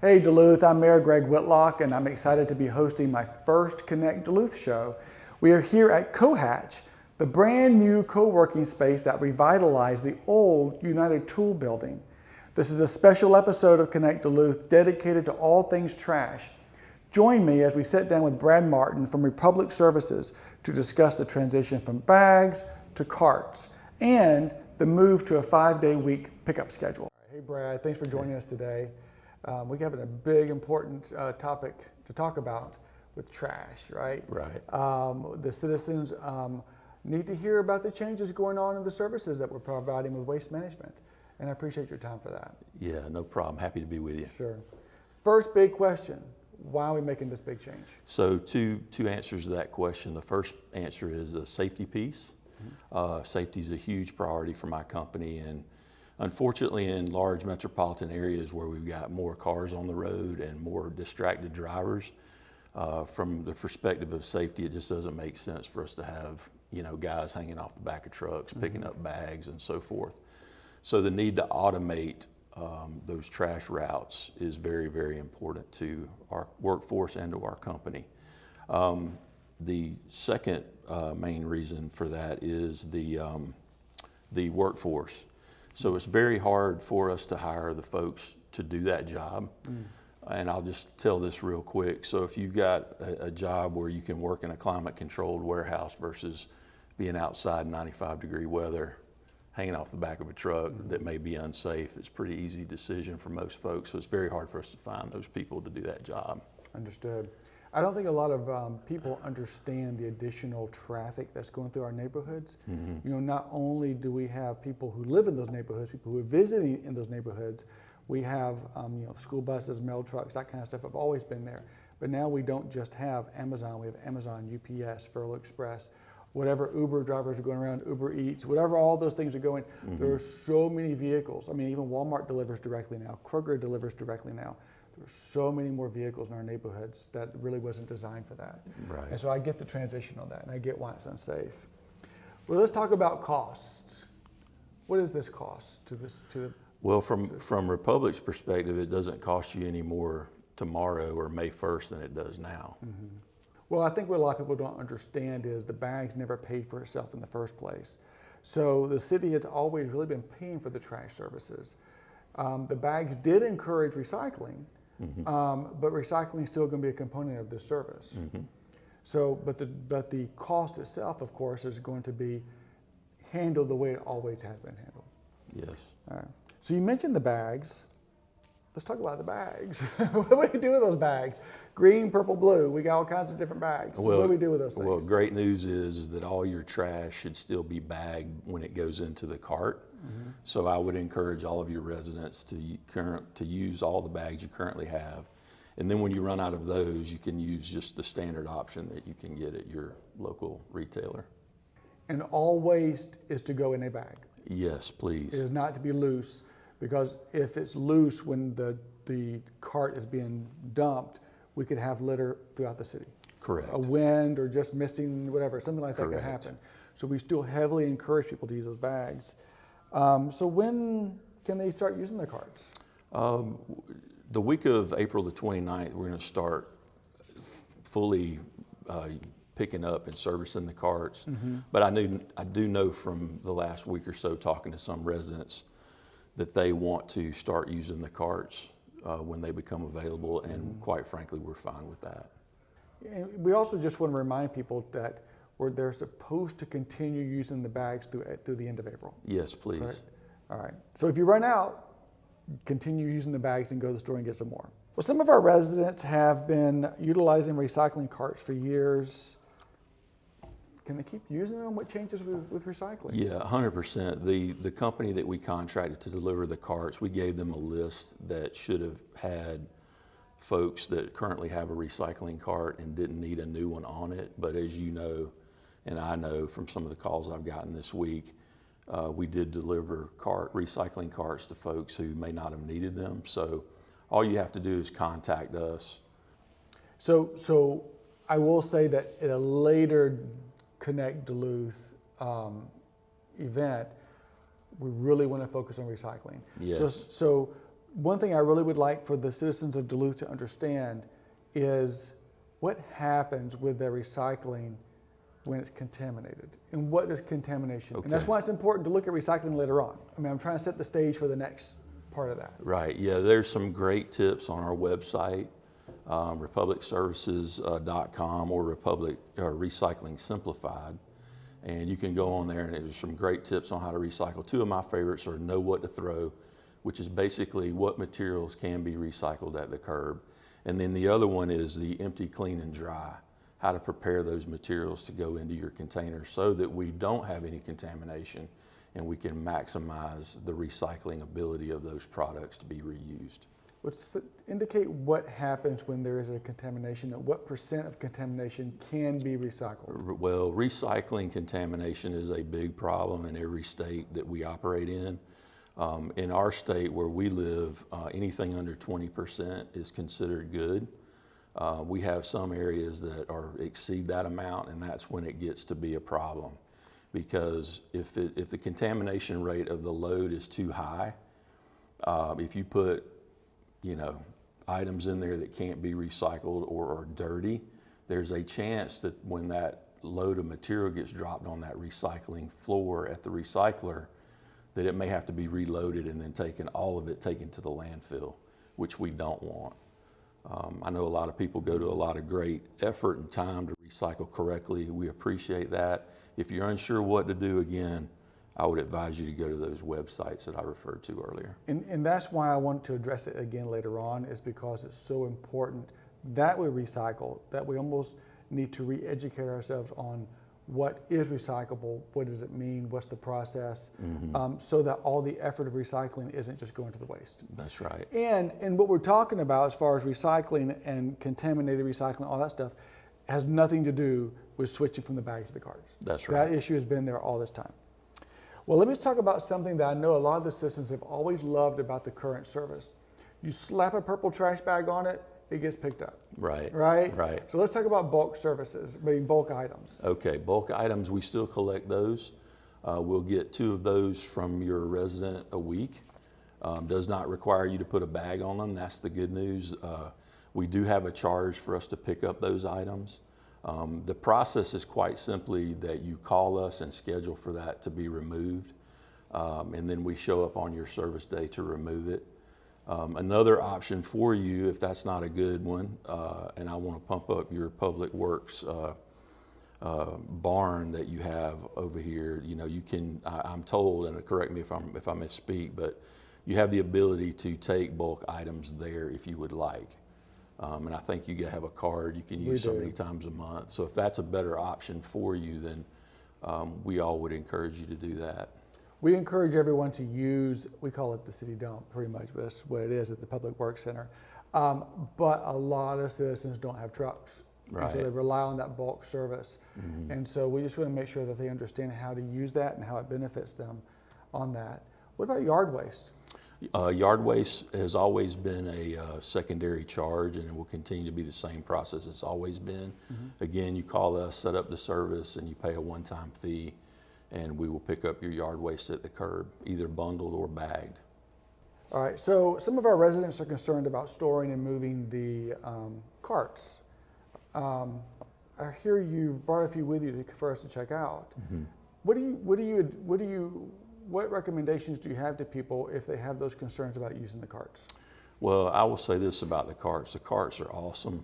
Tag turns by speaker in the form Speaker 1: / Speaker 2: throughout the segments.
Speaker 1: Hey Duluth, I'm Mayor Greg Whitlock and I'm excited to be hosting my first Connect Duluth show. We are here at Cohatch, the brand new co-working space that revitalized the old United Tool building. This is a special episode of Connect Duluth dedicated to all things trash. Join me as we sit down with Brad Martin from Republic Services to discuss the transition from bags to carts and the move to a 5-day week pickup schedule. Hey Brad, thanks for joining us today. We have a big, important topic to talk about with trash, right?
Speaker 2: Right.
Speaker 1: The citizens need to hear about the changes going on in the services that we're providing with waste management. And I appreciate your time for that.
Speaker 2: Yeah, no problem. Happy to be with you.
Speaker 1: Sure. First big question, why are we making this big change?
Speaker 2: So two answers to that question. The first answer is the safety piece. Safety is a huge priority for my company, and unfortunately in large metropolitan areas where we've got more cars on the road and more distracted drivers, from the perspective of safety, it just doesn't make sense for us to have, guys hanging off the back of trucks, picking up bags and so forth. So the need to automate those trash routes is very, very important to our workforce and to our company. The second main reason for that is the workforce. So it's very hard for us to hire the folks to do that job. And I'll just tell this real quick. So if you've got a job where you can work in a climate controlled warehouse versus being outside in 95-degree weather, hanging off the back of a truck that may be unsafe, it's a pretty easy decision for most folks. So it's very hard for us to find those people to do that job.
Speaker 1: Understood. I don't think a lot of people understand the additional traffic that's going through our neighborhoods. Not only do we have people who live in those neighborhoods, people who are visiting in those neighborhoods, we have school buses, mail trucks, that kind of stuff have always been there. But now we don't just have Amazon, we have Amazon, UPS, Furlough Express, whatever Uber drivers are going around, Uber Eats, whatever all those things are going, there are so many vehicles. I mean, even Walmart delivers directly now, Kroger delivers directly now. There's so many more vehicles in our neighborhoods that really wasn't designed for that.
Speaker 2: Right.
Speaker 1: And so I get the transition on that, and I get why it's unsafe. Well, let's talk about costs. What does this cost to this?
Speaker 2: Well, from Republic's perspective, it doesn't cost you any more tomorrow or May 1st than it does now.
Speaker 1: Well, I think what a lot of people don't understand is the bags never paid for itself in the first place. So the city has always really been paying for the trash services. The bags did encourage recycling, but recycling is still going to be a component of this service. So, but the cost itself, of course, is going to be handled the way it always has been handled.
Speaker 2: Yes.
Speaker 1: All right. So you mentioned the bags. Let's talk about the bags. What do we do with those bags? Green, purple, blue. We got all kinds of different bags. So what do we do with those things?
Speaker 2: Well, great news is that all your trash should still be bagged when it goes into the cart. So I would encourage all of your residents to use all the bags you currently have. And then when you run out of those, you can use just the standard option that you can get at your local retailer.
Speaker 1: And all waste is to go in a bag.
Speaker 2: Yes, please.
Speaker 1: It is not to be loose, because if it's loose when the cart is being dumped, we could have litter throughout the city.
Speaker 2: Correct.
Speaker 1: A wind or just missing whatever, something like that could happen. So we still heavily encourage people to use those bags. So when can they start using their carts?
Speaker 2: The week of April the 29th, we're going to start fully picking up and servicing the carts. But I do know from the last week or so talking to some residents that they want to start using the carts when they become available, and quite frankly, we're fine with that.
Speaker 1: And we also just want to remind people that they're supposed to continue using the bags through the end of April.
Speaker 2: Yes, please.
Speaker 1: Right? All right. So if you run out, continue using the bags and go to the store and get some more. Well, some of our residents have been utilizing recycling carts for years. Can they keep using them? What changes with recycling?
Speaker 2: Yeah, 100%. The company that we contracted to deliver the carts, we gave them a list that should have had folks that currently have a recycling cart and didn't need a new one on it. But as you know, and I know from some of the calls I've gotten this week, we did deliver recycling carts to folks who may not have needed them. So all you have to do is contact us.
Speaker 1: So I will say that at a later Connect Duluth event, we really want to focus on recycling.
Speaker 2: Yes.
Speaker 1: So one thing I really would like for the citizens of Duluth to understand is what happens with their recycling when it's contaminated, and what is contamination.
Speaker 2: Okay.
Speaker 1: And that's why it's important to look at recycling later on. I mean, I'm trying to set the stage for the next part of that.
Speaker 2: Right, yeah, there's some great tips on our website, republicservices.com or Recycling Simplified. And you can go on there and there's some great tips on how to recycle. Two of my favorites are Know What to Throw, which is basically what materials can be recycled at the curb. And then the other one is the Empty, Clean, and Dry, how to prepare those materials to go into your container so that we don't have any contamination and we can maximize the recycling ability of those products to be reused.
Speaker 1: Let's indicate what happens when there is a contamination and what % of contamination can be recycled.
Speaker 2: Well, recycling contamination is a big problem in every state that we operate in. In our state where we live, anything under 20% is considered good. We have some areas that exceed that amount, and that's when it gets to be a problem. Because if the contamination rate of the load is too high, if you put items in there that can't be recycled or are dirty, there's a chance that when that load of material gets dropped on that recycling floor at the recycler, that it may have to be reloaded and then all of it taken to the landfill, which we don't want. I know a lot of people go to a lot of great effort and time to recycle correctly. We appreciate that. If you're unsure what to do, again, I would advise you to go to those websites that I referred to earlier.
Speaker 1: And that's why I want to address it again later on, is because it's so important that we recycle, that we almost need to re-educate ourselves on what is recyclable, what does it mean, what's the process, so that all the effort of recycling isn't just going to the waste.
Speaker 2: That's right.
Speaker 1: And what we're talking about as far as recycling and contaminated recycling, all that stuff, has nothing to do with switching from the bag to the cards.
Speaker 2: That's right.
Speaker 1: That issue has been there all this time. Well, let me talk about something that I know a lot of the citizens have always loved about the current service. You slap a purple trash bag on it, it gets picked up.
Speaker 2: Right.
Speaker 1: Right?
Speaker 2: Right.
Speaker 1: So let's talk about bulk services, maybe bulk items.
Speaker 2: Okay, bulk items, we still collect those. We'll get 2 of those from your resident a week. Does not require you to put a bag on them. That's the good news. We do have a charge for us to pick up those items. The process is quite simply that you call us and schedule for that to be removed. And then we show up on your service day to remove it. Another option for you, if that's not a good one, and I want to pump up your public works barn that you have over here, you can, I'm told, and correct me if I misspeak, but you have the ability to take bulk items there if you would like. And I think you have a card you can use so many times a month. So if that's a better option for you, then we all would encourage you to do that.
Speaker 1: We encourage everyone to use, we call it the city dump pretty much, but that's what it is at the Public Works Center. But a lot of citizens don't have trucks.
Speaker 2: Right.
Speaker 1: And so they rely on that bulk service. And so we just want to make sure that they understand how to use that and how it benefits them on that. What about yard waste?
Speaker 2: Yard waste has always been a secondary charge, and it will continue to be the same process it's always been. Again, you call us, set up the service, and you pay a one-time fee, and we will pick up your yard waste at the curb, either bundled or bagged.
Speaker 1: All right, so some of our residents are concerned about storing and moving the carts. I hear you've brought a few with you for us to check out. What recommendations do you have to people if they have those concerns about using the carts?
Speaker 2: Well, I will say this about the carts. The carts are awesome.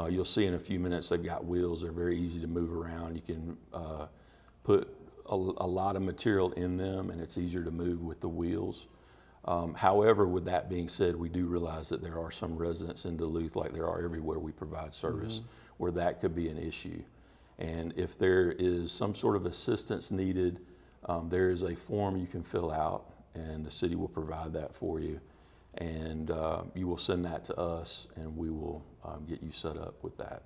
Speaker 2: You'll see in a few minutes they've got wheels. They're very easy to move around. You can put a lot of material in them, and it's easier to move with the wheels. However, with that being said, we do realize that there are some residents in Duluth, like there are everywhere we provide service, where that could be an issue. And if there is some sort of assistance needed, there is a form you can fill out, and the city will provide that for you. And you will send that to us, and we will get you set up with that.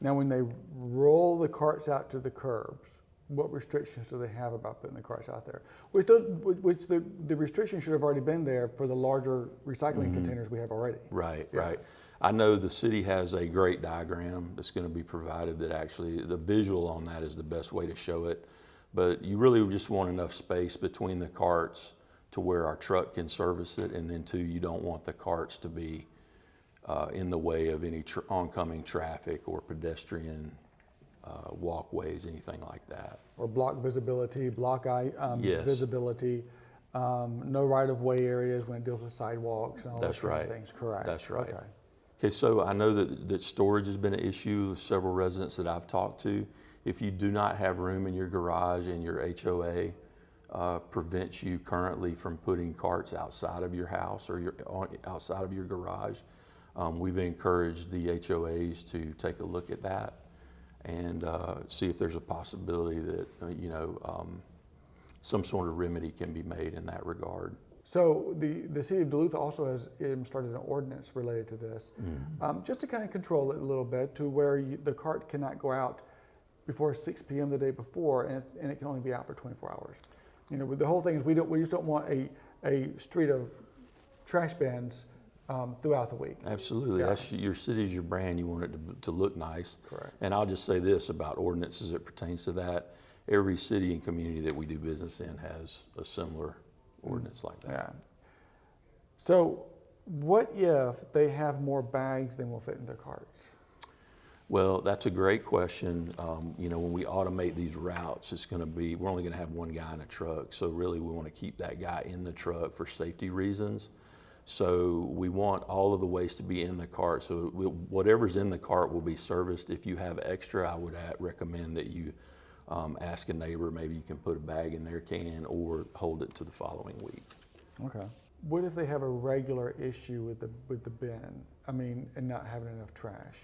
Speaker 1: Now, when they roll the carts out to the curbs, what restrictions do they have about putting the carts out there? Which the restrictions should have already been there for the larger recycling containers we have already.
Speaker 2: Right, right. I know the city has a great diagram that's going to be provided that actually, the visual on that is the best way to show it. But you really just want enough space between the carts to where our truck can service it, and then two, you don't want the carts to be in the way of any oncoming traffic or pedestrian walkways, anything like that.
Speaker 1: Or block visibility, block eye
Speaker 2: Yes.
Speaker 1: visibility, no right-of-way areas when it deals with sidewalks and all
Speaker 2: That's
Speaker 1: those kind
Speaker 2: right.
Speaker 1: of things, correct?
Speaker 2: That's right.
Speaker 1: Okay.
Speaker 2: Okay, so I know that storage has been an issue with several residents that I've talked to. If you do not have room in your garage and your HOA prevents you currently from putting carts outside of your house or outside of your garage, we've encouraged the HOAs to take a look at that and see if there's a possibility that, some sort of remedy can be made in that regard.
Speaker 1: So the city of Duluth also has started an ordinance related to this, just to kind of control it a little bit to where the cart cannot go out before 6 p.m. the day before, and it can only be out for 24 hours. The whole thing is we just don't want a street of trash bins throughout the week.
Speaker 2: Absolutely.
Speaker 1: Yeah.
Speaker 2: That's your city's your brand. You want it to look nice.
Speaker 1: Correct.
Speaker 2: And I'll just say this about ordinances that pertains to that. Every city and community that we do business in has a similar ordinance like that.
Speaker 1: Yeah. So what if they have more bags than will fit in their carts?
Speaker 2: Well, that's a great question. When we automate these routes, we're only going to have one guy in a truck. So really we want to keep that guy in the truck for safety reasons. So we want all of the waste to be in the cart. So whatever's in the cart will be serviced. If you have extra, I would recommend that you ask a neighbor, maybe you can put a bag in their can or hold it to the following week.
Speaker 1: Okay. What if they have a regular issue with the bin? And not having enough trash?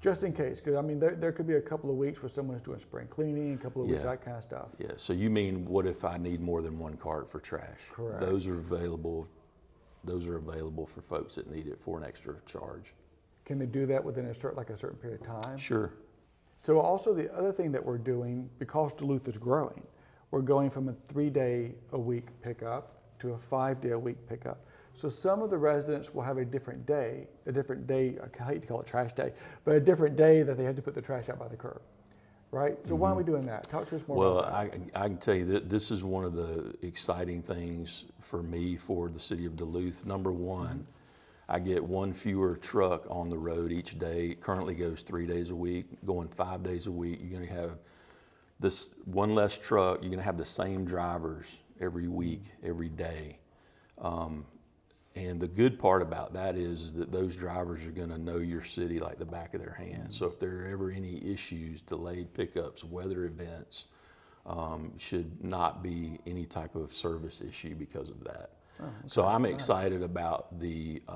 Speaker 1: Just in case, because there could be a couple of weeks where someone's doing spring cleaning, a couple of weeks,
Speaker 2: Yeah.
Speaker 1: that kind of stuff.
Speaker 2: Yeah, so you mean what if I need more than one cart for trash?
Speaker 1: Correct.
Speaker 2: Those are available for folks that need it for an extra charge.
Speaker 1: Can they do that within a certain period of time?
Speaker 2: Sure.
Speaker 1: So also the other thing that we're doing, because Duluth is growing, we're going from a 3-day-a-week pickup to a 5-day-a-week pickup. So some of the residents will have a different day, I hate to call it trash day, but a different day that they have to put the trash out by the curb, right? So why are we doing that? Talk to us more about that.
Speaker 2: Well, I can tell you that this is one of the exciting things for me for the city of Duluth. Number one, I get one fewer truck on the road each day. It currently goes 3 days a week, going 5 days a week. You're going to have this one less truck. You're going to have the same drivers every week, every day. And the good part about that is that those drivers are going to know your city like the back of their hand. So if there are ever any issues, delayed pickups, weather events, should not be any type of service issue because of that. Oh, okay. So I'm excited about it's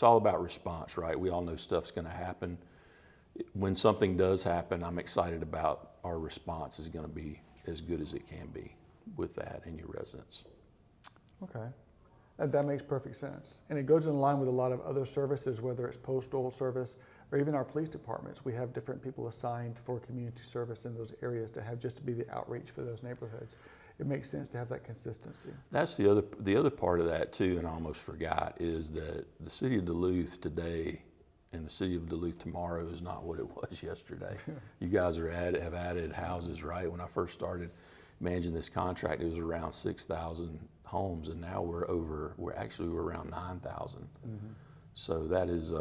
Speaker 2: all about response, right? We all know stuff's going to happen. When something does happen, I'm excited about our response is going to be as good as it can be with that and your residents.
Speaker 1: Okay. That makes perfect sense. And it goes in line with a lot of other services, whether it's postal service or even our police departments. We have different people assigned for community service in those areas to be the outreach for those neighborhoods. It makes sense to have that consistency.
Speaker 2: That's the other part of that too, and I almost forgot, is that the city of Duluth today and the city of Duluth tomorrow is not what it was yesterday. You guys have added houses, right? When I first started managing this contract, it was around 6,000 homes, and now we're around 9,000. So that is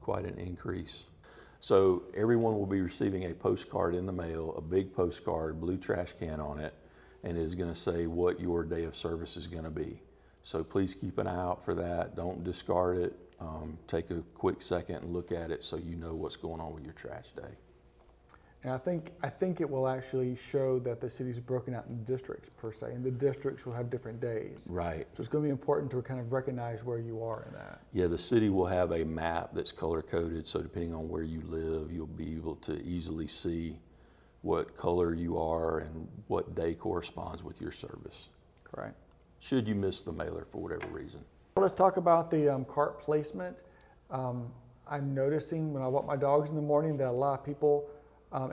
Speaker 2: quite an increase. So everyone will be receiving a postcard in the mail, a big postcard, blue trash can on it, and is going to say what your day of service is going to be. So please keep an eye out for that. Don't discard it. Take a quick second and look at it so you know what's going on with your trash day.
Speaker 1: And I think it will actually show that the city's broken out in districts per se, and the districts will have different days.
Speaker 2: Right.
Speaker 1: So it's going to be important to kind of recognize where you are in that.
Speaker 2: Yeah, the city will have a map that's color coded, so depending on where you live, you'll be able to easily see what color you are and what day corresponds with your service.
Speaker 1: Correct.
Speaker 2: Should you miss the mailer for whatever reason.
Speaker 1: Well, let's talk about the cart placement. I'm noticing when I walk my dogs in the morning that a lot of people,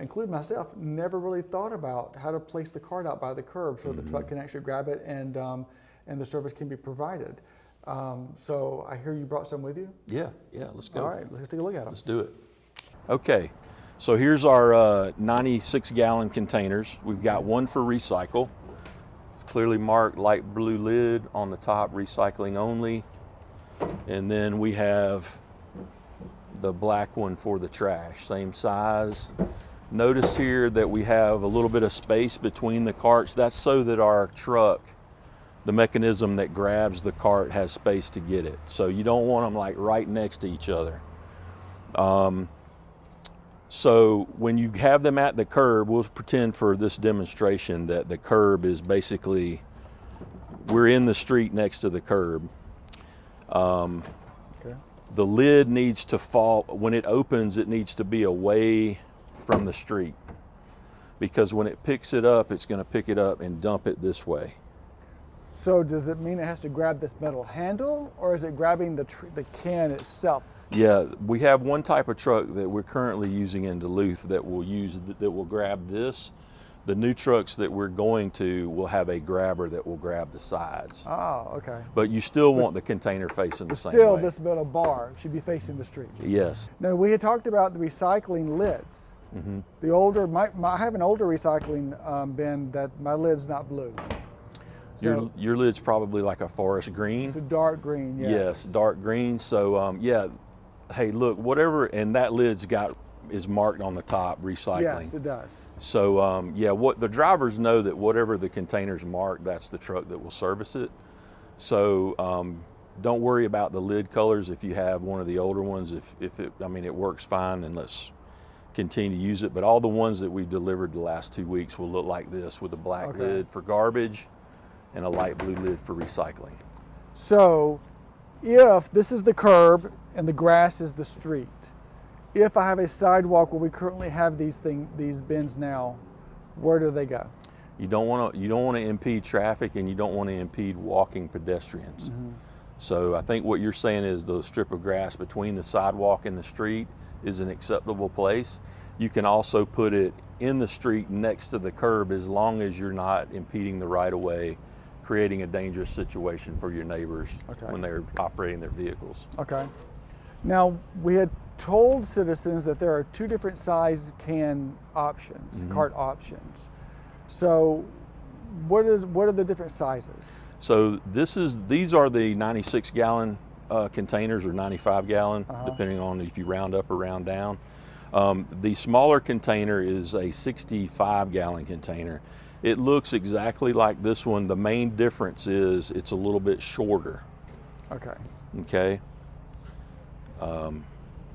Speaker 1: including myself, never really thought about how to place the cart out by the curb so the truck can actually grab it and the service can be provided. So I hear you brought some with you?
Speaker 2: Yeah, let's go.
Speaker 1: All right, let's take a look at them.
Speaker 2: Let's do it. Okay, so here's our 96-gallon containers. We've got one for recycle. clearly marked light blue lid on the top, recycling only. And then we have the black one for the trash, same size. Notice here that we have a little bit of space between the carts. That's so that our truck, the mechanism that grabs the cart, has space to get it. So you don't want them like right next to each other. So when you have them at the curb, we'll pretend for this demonstration that the curb is basically, we're in the street next to the curb.
Speaker 1: Okay.
Speaker 2: The lid needs to fall, when it opens, it needs to be away from the street, because when it picks it up, it's going to pick it up and dump it this way.
Speaker 1: So does it mean it has to grab this metal handle, or is it grabbing the can itself?
Speaker 2: Yeah, we have one type of truck that we're currently using in Duluth that will grab this. The new trucks that we're going to will have a grabber that will grab the sides.
Speaker 1: Oh, okay.
Speaker 2: But you still want the container facing the same
Speaker 1: Still,
Speaker 2: way.
Speaker 1: this metal bar should be facing the street.
Speaker 2: Yes.
Speaker 1: Now, we had talked about the recycling lids.
Speaker 2: Mm-hmm.
Speaker 1: The older, I have an older recycling bin that my lid's not blue. So
Speaker 2: Your lid's probably like a forest green.
Speaker 1: it's a dark green, yeah.
Speaker 2: Yes, dark green. So yeah, hey, look, whatever, and that lid's is marked on the top, recycling.
Speaker 1: Yes, it does.
Speaker 2: So yeah, what the drivers know that whatever the container's marked, that's the truck that will service it. So don't worry about the lid colors if you have one of the older ones. If it, I mean, it works fine, then let's continue to use it. But all the ones that we've delivered the last 2 weeks will look like this, with a black lid for garbage and a light blue lid for recycling.
Speaker 1: So if this is the curb and the grass is the street, if I have a sidewalk where we currently have these bins now, where do they go?
Speaker 2: You don't want to impede traffic, and you don't want to impede walking pedestrians.
Speaker 1: Mm-hmm.
Speaker 2: So I think what you're saying is the strip of grass between the sidewalk and the street is an acceptable place. You can also put it in the street next to the curb, as long as you're not impeding the right of way, creating a dangerous situation for your neighbors when they're operating their vehicles.
Speaker 1: Okay. Now, we had told citizens that there are 2 different size can options, cart options. So what are the different sizes?
Speaker 2: So these are the 96 gallon containers, or 95 gallon, depending on if you round up or round down. The smaller container is a 65 gallon container. It looks exactly like this one. The main difference is it's a little bit shorter.
Speaker 1: Okay.
Speaker 2: Okay.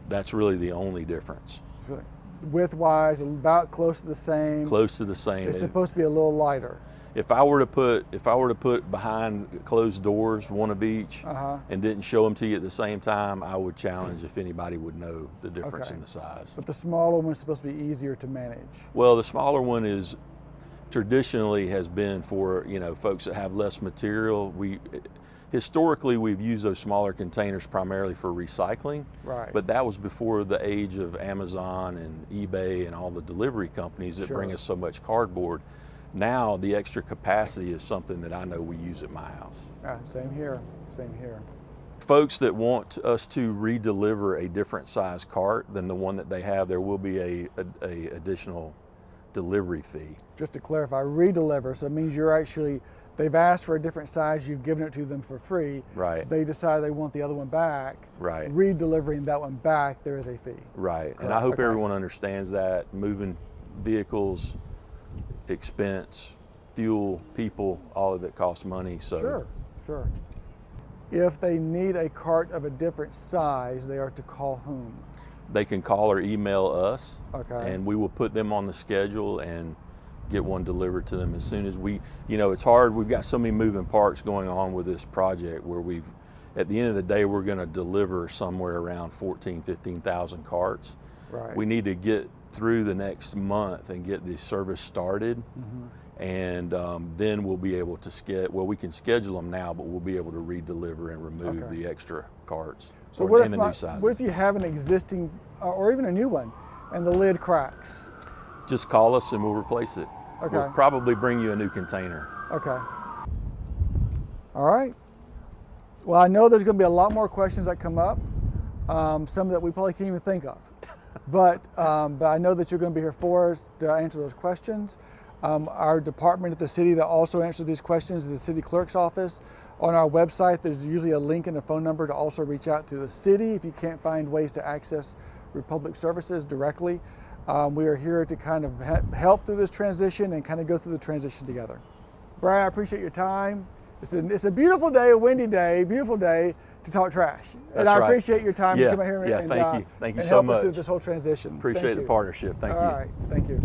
Speaker 2: That's really the only difference.
Speaker 1: So width-wise, about close to the same.
Speaker 2: Close to the same.
Speaker 1: It's supposed to be a little lighter.
Speaker 2: If I were to put behind closed doors, one of each, and didn't show them to you at the same time, I would challenge if anybody would know the difference in the size.
Speaker 1: But the smaller one is supposed to be easier to manage.
Speaker 2: Well, the smaller one is traditionally has been for, folks that have less material. Historically, we've used those smaller containers primarily for recycling,
Speaker 1: right?
Speaker 2: But that was before the age of Amazon and eBay and all the delivery companies that bring us so much cardboard. Now the extra capacity is something that I know we use at my house.
Speaker 1: Same here, same here.
Speaker 2: Folks that want us to re-deliver a different size cart than the one that they have, there will be a additional delivery fee.
Speaker 1: Just to clarify, re-deliver, so it means they've asked for a different size, you've given it to them for free.
Speaker 2: Right.
Speaker 1: They decide they want the other one back.
Speaker 2: Right.
Speaker 1: Re-delivering that one back, there is a fee.
Speaker 2: Right.
Speaker 1: Correct.
Speaker 2: And I hope everyone understands that. Moving vehicles, expense, fuel, people, all of it costs money. So
Speaker 1: Sure. If they need a cart of a different size, they are to call whom?
Speaker 2: They can call or email us,
Speaker 1: and
Speaker 2: we will put them on the schedule and get one delivered to them as soon as it's hard. We've got so many moving parts going on with this project where at the end of the day, we're going to deliver somewhere around 15,000 carts.
Speaker 1: Right.
Speaker 2: We need to get through the next month and get the service started. And then we'll be able to we can schedule them now, but we'll be able to re-deliver and remove the extra carts.
Speaker 1: So what if you have an existing, or even a new one, and the lid cracks?
Speaker 2: Just call us and we'll replace it. We'll probably bring you a new container.
Speaker 1: Okay. All right. Well, I know there's going to be a lot more questions that come up, some that we probably can't even think of. But I know that you're going to be here for us to answer those questions. Our department at the city that also answers these questions is the city clerk's office. On our website, there's usually a link and a phone number to also reach out to the city if you can't find ways to access Republic services directly. We are here to kind of help through this transition and kind of go through the transition together. Brian, I appreciate your time. It's a beautiful day, a windy day, beautiful day to talk trash.
Speaker 2: That's
Speaker 1: and I
Speaker 2: right.
Speaker 1: appreciate your time to come out here
Speaker 2: thank you. Thank you so
Speaker 1: help us
Speaker 2: much.
Speaker 1: through this whole transition.
Speaker 2: Appreciate the partnership. Thank you.
Speaker 1: All right, thank you.